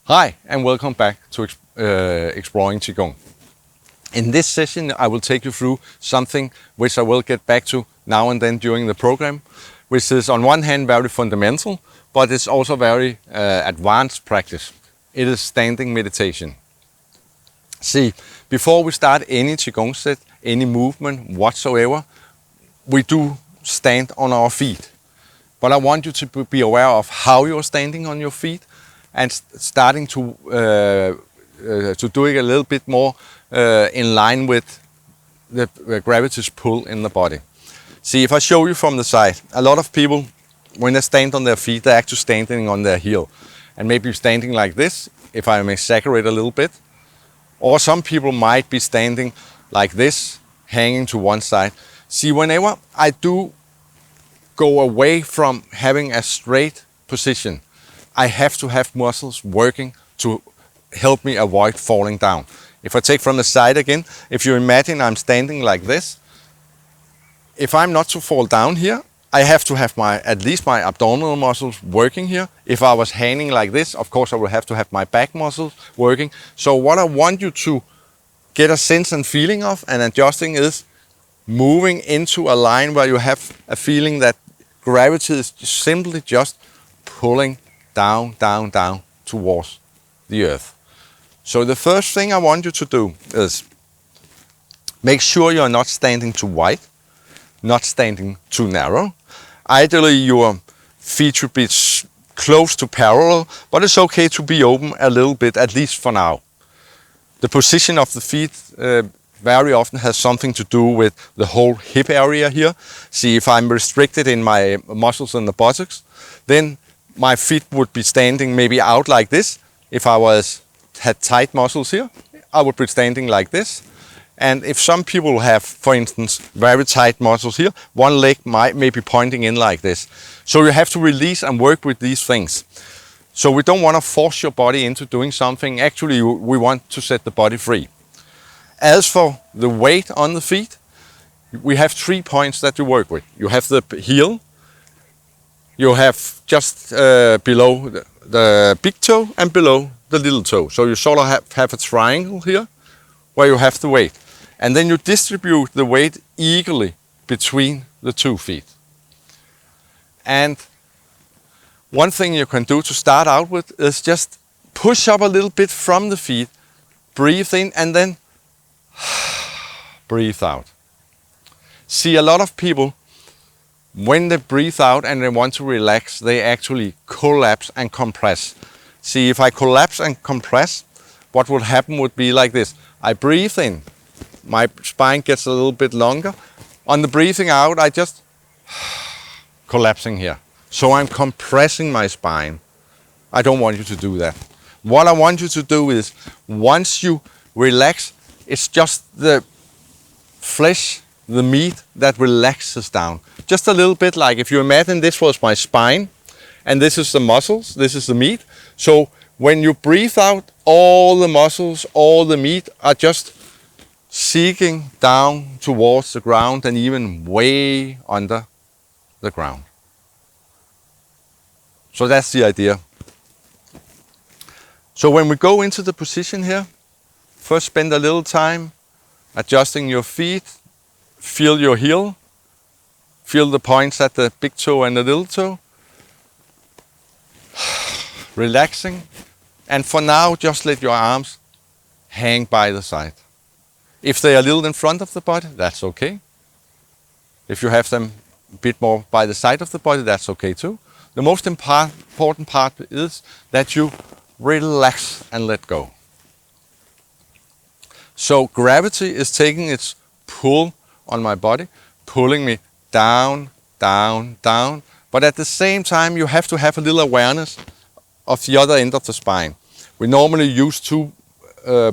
Hi and welcome back to Exploring Qigong. In this session I will take you through something which I will get back to now and then during the program, which is on one hand very fundamental, but it's also very advanced practice. It is standing meditation. See, before we start any Qigong set, any movement whatsoever, we do stand on our feet. But I want you to be aware of how you're standing on your feet and starting to do it a little bit more in line with the gravity's pull in the body. See, if I show you from the side, a lot of people, when they stand on their feet, they're actually standing on their heel. And maybe standing like this, if I may exaggerate a little bit. Or some people might be standing like this, hanging to one side. See, whenever I do go away from having a straight position, I have to have muscles working to help me avoid falling down. If I take from the side again, if you imagine I'm standing like this, if I'm not to fall down here, I have to have at least my abdominal muscles working here. If I was hanging like this, of course I will have to have my back muscles working. So what I want you to get a sense and feeling of and adjusting is moving into a line where you have a feeling that gravity is simply just pulling down, down, down towards the earth. So the first thing I want you to do is make sure you're not standing too wide, not standing too narrow. Ideally your feet should be close to parallel, but it's okay to be open a little bit, at least for now. The position of the feet very often has something to do with the whole hip area here. See, if I'm restricted in my muscles in the buttocks, then my feet would be standing maybe out like this. If I had tight muscles here, I would be standing like this. And if some people have, for instance, very tight muscles here, one leg may be pointing in like this. So you have to release and work with these things. So we don't want to force your body into doing something. Actually, we want to set the body free. As for the weight on the feet, we have 3 points that you work with. You have the heel, you have just below the big toe and below the little toe. So you sort of have a triangle here where you have the weight. And then you distribute the weight equally between the 2 feet. And one thing you can do to start out with is just push up a little bit from the feet, breathe in and then breathe out. See, a lot of people, when they breathe out and they want to relax, they actually collapse and compress. See, if I collapse and compress, what would happen would be like this. I breathe in, my spine gets a little bit longer. On the breathing out, I just collapsing here. So I'm compressing my spine. I don't want you to do that. What I want you to do is, once you relax, it's just the flesh, the meat that relaxes down. Just a little bit like if you imagine this was my spine and this is the muscles, this is the meat. So when you breathe out, all the muscles, all the meat are just sinking down towards the ground and even way under the ground. So that's the idea. So when we go into the position here, first spend a little time adjusting your feet, feel your heel, feel the points at the big toe and the little toe, relaxing, and for now just let your arms hang by the side. If they are a little in front of the body, that's okay. If you have them a bit more by the side of the body, that's okay too. The most important part is that you relax and let go. So gravity is taking its pull on my body, pulling me down, down, down. But at the same time, you have to have a little awareness of the other end of the spine. We normally use 2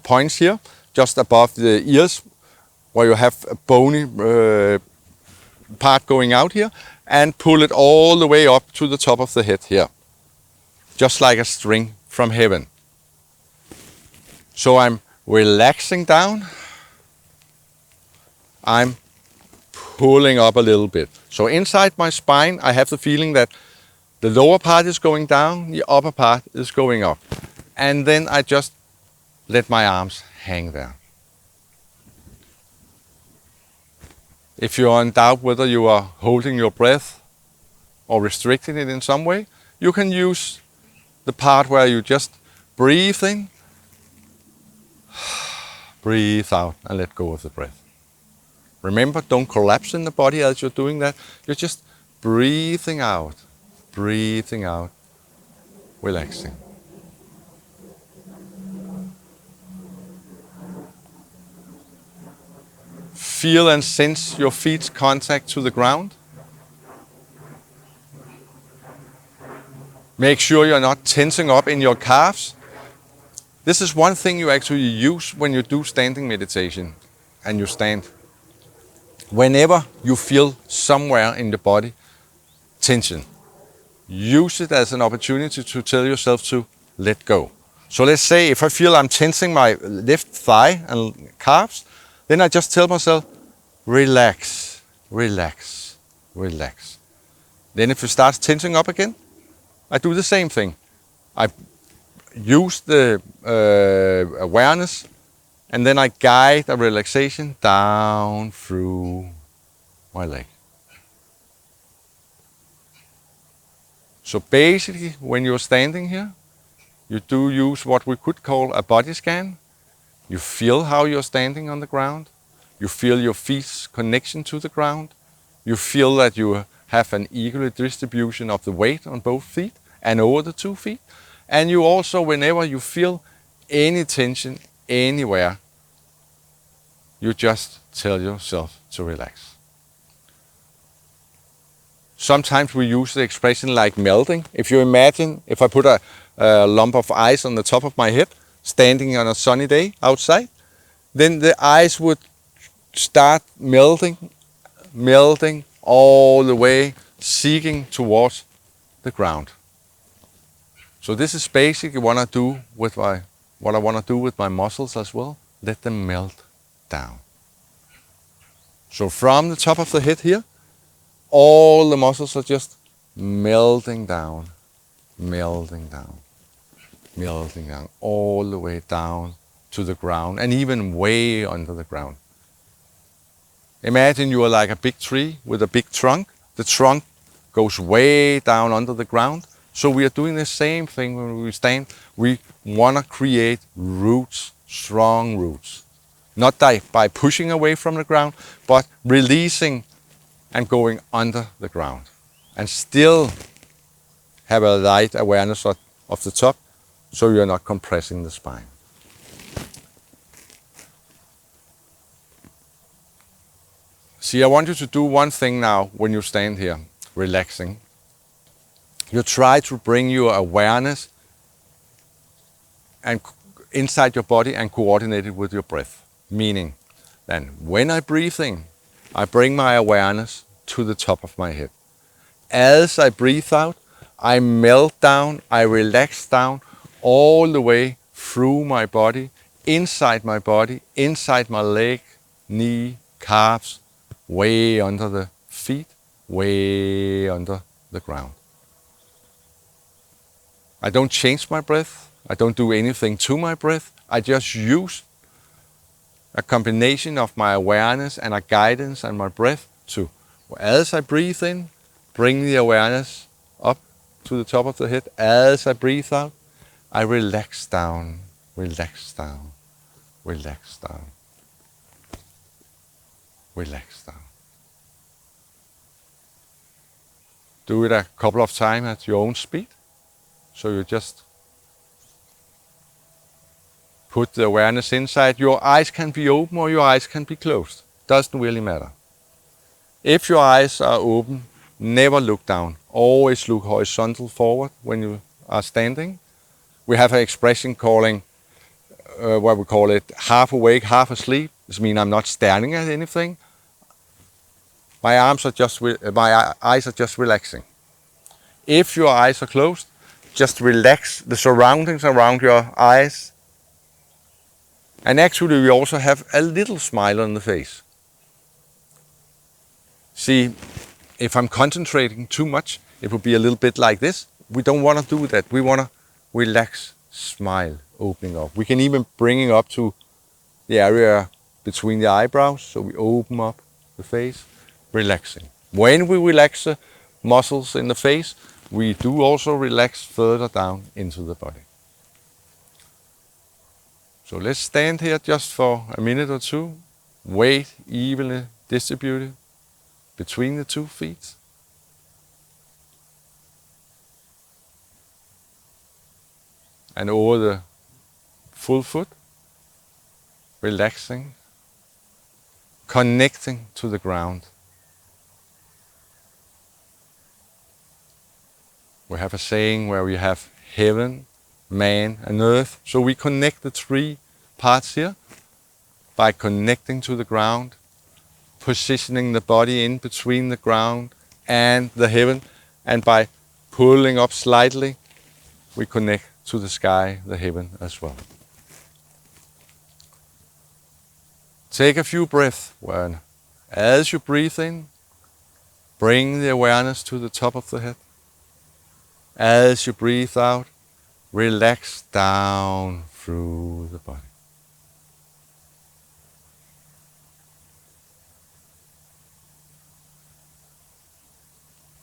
points here, just above the ears, where you have a bony part going out here, and pull it all the way up to the top of the head here. Just like a string from heaven. So I'm relaxing down, I'm pulling up a little bit. So inside my spine, I have the feeling that the lower part is going down, the upper part is going up. and then I just let my arms hang there. If you are in doubt whether you are holding your breath or restricting it in some way, you can use the part where you just breathe in, breathe out, and let go of the breath. Remember, don't collapse in the body as you're doing that. You're just breathing out, relaxing. Feel and sense your feet's contact to the ground. Make sure you're not tensing up in your calves. This is one thing you actually use when you do standing meditation and you stand. Whenever you feel somewhere in the body tension, use it as an opportunity to tell yourself to let go. So let's say if I feel I'm tensing my left thigh and calves, then I just tell myself, relax, relax, relax. Then if it starts tensing up again, I do the same thing. I use the awareness, and then I guide a relaxation down through my leg. So basically, when you're standing here, you do use what we could call a body scan. You feel how you're standing on the ground. You feel your feet's connection to the ground. You feel that you have an equal distribution of the weight on both feet and over the 2 feet. And you also, whenever you feel any tension anywhere, you just tell yourself to relax. Sometimes we use the expression like melting. If you imagine, if I put a lump of ice on the top of my head, standing on a sunny day outside, then the ice would start melting all the way, seeking towards the ground. So this is basically what I want to do with my muscles as well. Let them melt down. So from the top of the head here, all the muscles are just melting down, all the way down to the ground and even way under the ground. Imagine you are like a big tree with a big trunk. The trunk goes way down under the ground. So we are doing the same thing when we stand. We want to create roots, strong roots. Not by pushing away from the ground, but releasing and going under the ground. And still have a light awareness of the top, so you're not compressing the spine. See, I want you to do one thing now when you stand here, relaxing. You try to bring your awareness and inside your body and coordinate it with your breath. Meaning, then when I breathe in, I bring my awareness to the top of my head. As I breathe out, I melt down, I relax down all the way through my body, inside my leg, knee, calves, way under the feet, way under the ground. I don't change my breath. I don't do anything to my breath. I just use a combination of my awareness and a guidance and my breath to, as I breathe in, bring the awareness up to the top of the head. As I breathe out, I relax down, relax down, relax down, relax down. Do it a couple of times at your own speed. So you just put the awareness inside. Your eyes can be open or your eyes can be closed. Doesn't really matter. If your eyes are open, never look down. Always look horizontal forward when you are standing. We have an expression calling, what we call it, half awake, half asleep. This means I'm not staring at anything. My eyes are just relaxing. If your eyes are closed, just relax the surroundings around your eyes. And actually we also have a little smile on the face. See, if I'm concentrating too much, it will be a little bit like this. We don't want to do that. We want to relax smile opening up. We can even bring it up to the area between the eyebrows, so we open up the face, relaxing. When we relax the muscles in the face, we do also relax further down into the body. So let's stand here just for a minute or two, weight evenly distributed between the 2 feet. And over the full foot, relaxing, connecting to the ground. We have a saying where we have heaven, man and earth. So we connect the 3 parts here by connecting to the ground, positioning the body in between the ground and the heaven, and by pulling up slightly, we connect to the sky, the heaven as well. Take a few breaths where as you breathe in, bring the awareness to the top of the head. As you breathe out, relax down through the body.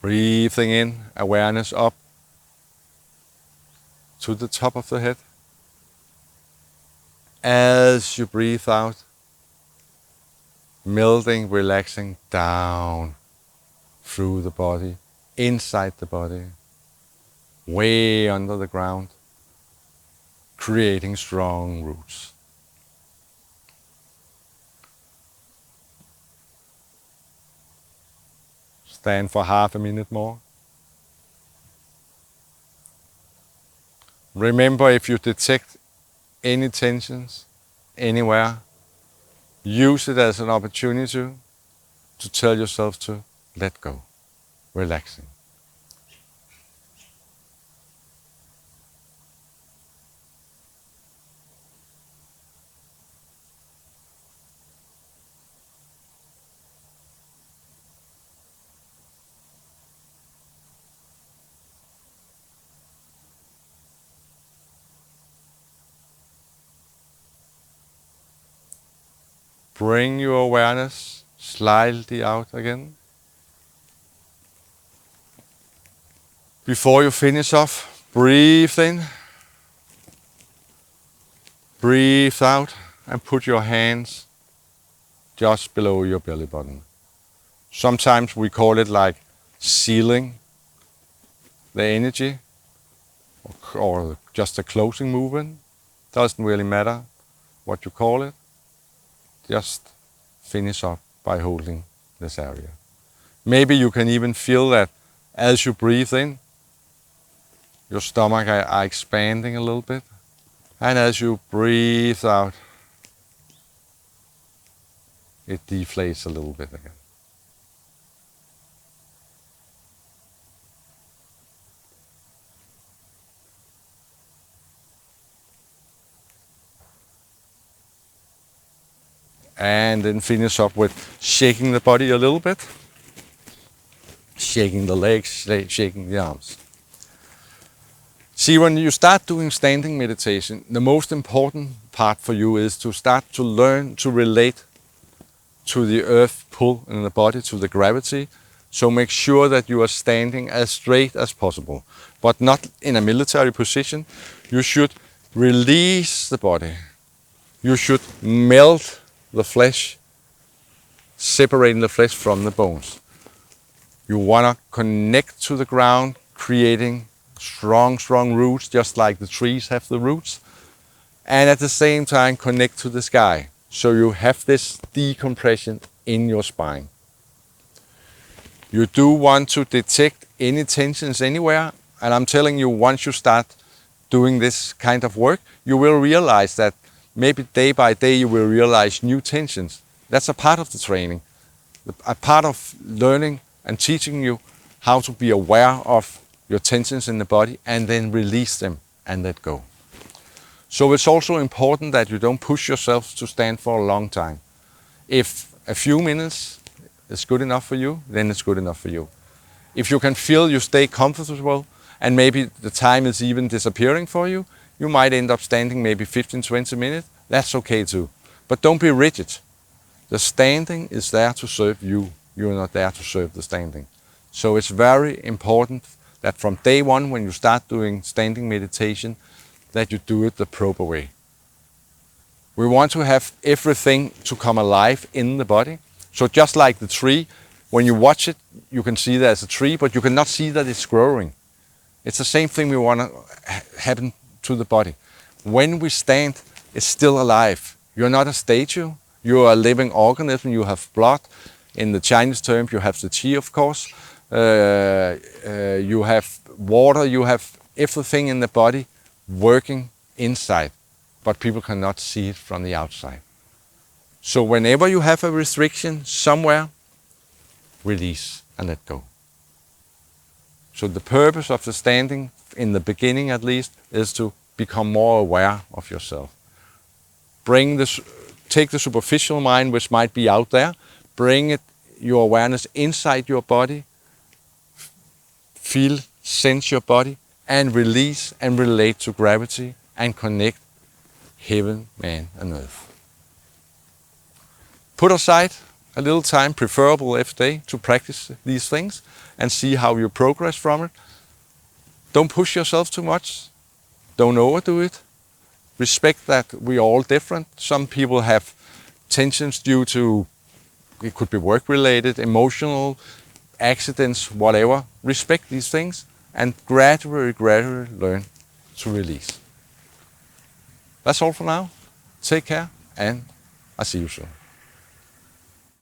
Breathing in, awareness up to the top of the head. As you breathe out, melting, relaxing down through the body, inside the body, way under the ground, creating strong roots. Stand for half a minute more. Remember, if you detect any tensions anywhere, use it as an opportunity to tell yourself to let go, relaxing. Bring your awareness slightly out again. Before you finish off, breathe in, breathe out, and put your hands just below your belly button. Sometimes we call it like sealing the energy, or just a closing movement. Doesn't really matter what you call it. Just finish up by holding this area. Maybe you can even feel that as you breathe in, your stomach are expanding a little bit. And as you breathe out, it deflates a little bit again. And then finish up with shaking the body a little bit. Shaking the legs, shaking the arms. See, when you start doing standing meditation, the most important part for you is to start to learn to relate to the earth pull in the body, to the gravity. So make sure that you are standing as straight as possible, but not in a military position. You should release the body. You should melt the flesh, separating the flesh from the bones. You want to connect to the ground, creating strong roots, just like the trees have the roots. And at the same time, connect to the sky. So you have this decompression in your spine. You do want to detect any tensions anywhere. And I'm telling you, once you start doing this kind of work, you will realize that maybe day by day you will realize new tensions. That's a part of the training, a part of learning and teaching you how to be aware of your tensions in the body and then release them and let go. So it's also important that you don't push yourself to stand for a long time. If a few minutes is good enough for you, then it's good enough for you. If you can feel you stay comfortable and maybe the time is even disappearing for you, You might end up standing maybe 15-20 minutes. That's okay too. But don't be rigid. The standing is there to serve you. You're not there to serve the standing. So it's very important that from day one, when you start doing standing meditation, that you do it the proper way. We want to have everything to come alive in the body. So just like the tree, when you watch it, you can see there's a tree, but you cannot see that it's growing. It's the same thing we want to happen to the body. When we stand, it's still alive. You're not a statue. You are a living organism. You have blood. In the Chinese term, you have the thje, of course. You have water. You have everything in the body working inside, but people cannot see it from the outside. So whenever you have a restriction somewhere, release and let go. So the purpose of the standing, in the beginning at least, is to become more aware of yourself. Take the superficial mind, which might be out there, bring your awareness inside your body, feel, sense your body, and release and relate to gravity and connect heaven, man, and earth. Put aside a little time, preferable every day, to practice these things and see how you progress from it. Don't push yourself too much. Don't overdo it. Respect that we are all different. Some people have tensions due to, it could be work-related, emotional, accidents, whatever. Respect these things and gradually learn to release. That's all for now. Take care, and I'll see you soon.